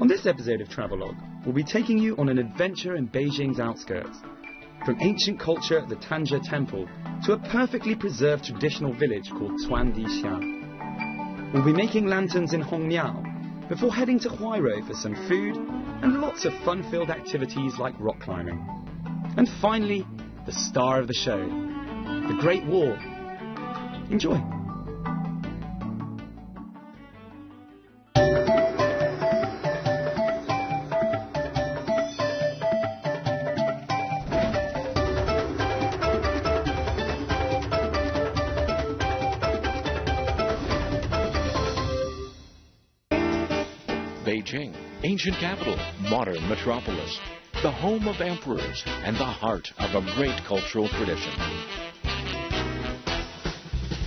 On this episode of Travelogue, we'll be taking you on an adventure in Beijing's outskirts. From ancient culture at the Tanja Temple to a perfectly preserved traditional village called 7d93eb96d9cf42b6a268b216f26e1b2c. We'll be making lanterns in Hongmiao before heading to Huairou for some food and lots of fun-filled activities like rock climbing. And finally, the star of the show, the Great Wall. Enjoy! Beijing, ancient capital, modern metropolis, the home of emperors and the heart of a great cultural tradition.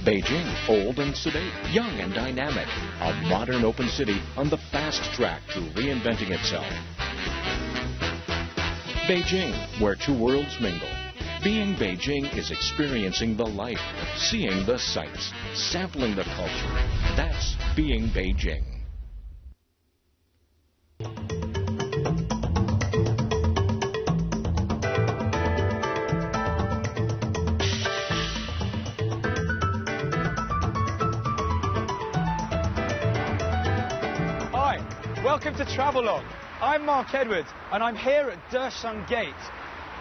Beijing, old and sedate, young and dynamic, a modern open city on the fast track to reinventing itself. Beijing, where two worlds mingle. Being Beijing is experiencing the life, seeing the sights, sampling the culture. That's being Beijing. Welcome to Travelogue. I'm Mark Edwards and I'm here at Dershan Gate.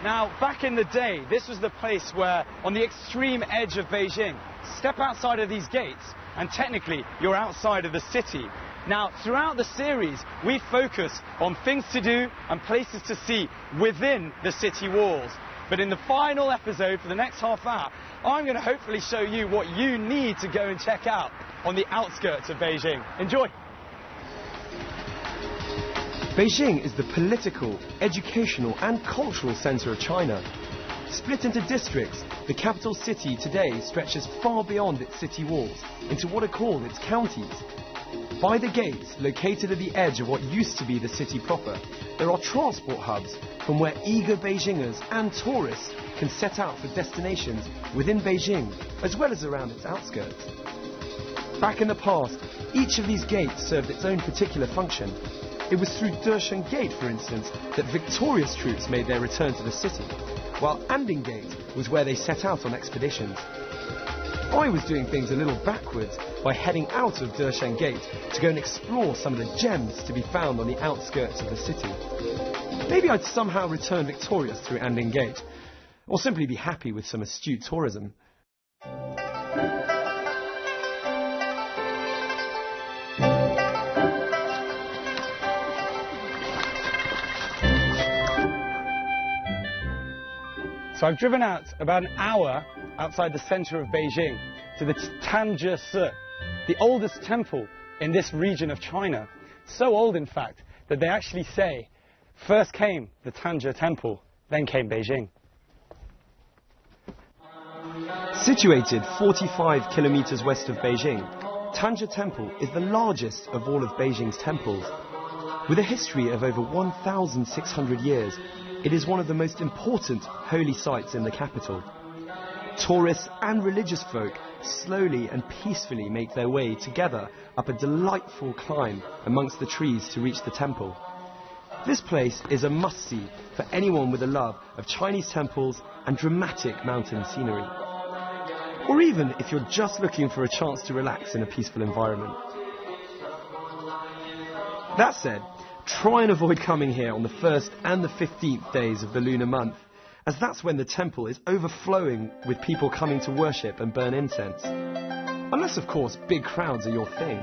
Now, back in the day, this was the place where, on the extreme edge of Beijing, step outside of these gates and technically you're outside of the city. Now, throughout the series, we focus on things to do and places to see within the city walls. But in the final episode, for the next half hour, I'm going to hopefully show you what you need to go and check out on the outskirts of Beijing. Enjoy! Beijing is the political, educational and cultural centre of China. Split into districts, the capital city today stretches far beyond its city walls into what are called its counties. By the gates, located at the edge of what used to be the city proper, there are transport hubs from where eager Beijingers and tourists can set out for destinations within Beijing as well as around its outskirts. Back in the past, each of these gates served its own particular function. It was through Dershan Gate, for instance, that victorious troops made their return to the city, while Anding Gate was where they set out on expeditions. I was doing things a little backwards by heading out of Dershan Gate to go and explore some of the gems to be found on the outskirts of the city. Maybe I'd somehow return victorious through Anding Gate, or simply be happy with some astute tourism. So I've driven out about an hour outside the centre of Beijing to the Tanja, the oldest temple in this region of China. So old, in fact, that they actually say, first came the Tanja temple, then came Beijing. Situated 45 kilometers west of Beijing, Tanja Temple is the largest of all of Beijing's temples. With a history of over 1,600 years, it is one of the most important holy sites in the capital. Tourists and religious folk slowly and peacefully make their way together up a delightful climb amongst the trees to reach the temple. This place is a must-see for anyone with a love of Chinese temples and dramatic mountain scenery. Or even if you're just looking for a chance to relax in a peaceful environment. That said, try and avoid coming here on the 1st and the 15th days of the lunar month, as that's when the temple is overflowing with people coming to worship and burn incense. Unless, of course, big crowds are your thing.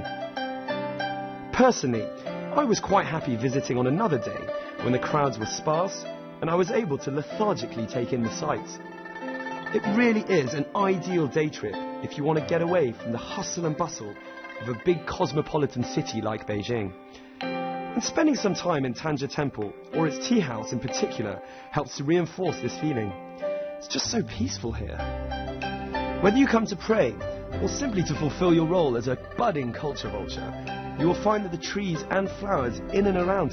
Personally, I was quite happy visiting on another day when the crowds were sparse and I was able to lethargically take in the sights. It really is an ideal day trip if you want to get away from the hustle and bustle of a big cosmopolitan city like Beijing. And spending some time in Tanja Temple, or its tea house in particular, helps to reinforce this feeling. It's just so peaceful here. Whether you come to pray, or simply to fulfill your role as a budding culture vulture, you will find that the trees and flowers in and around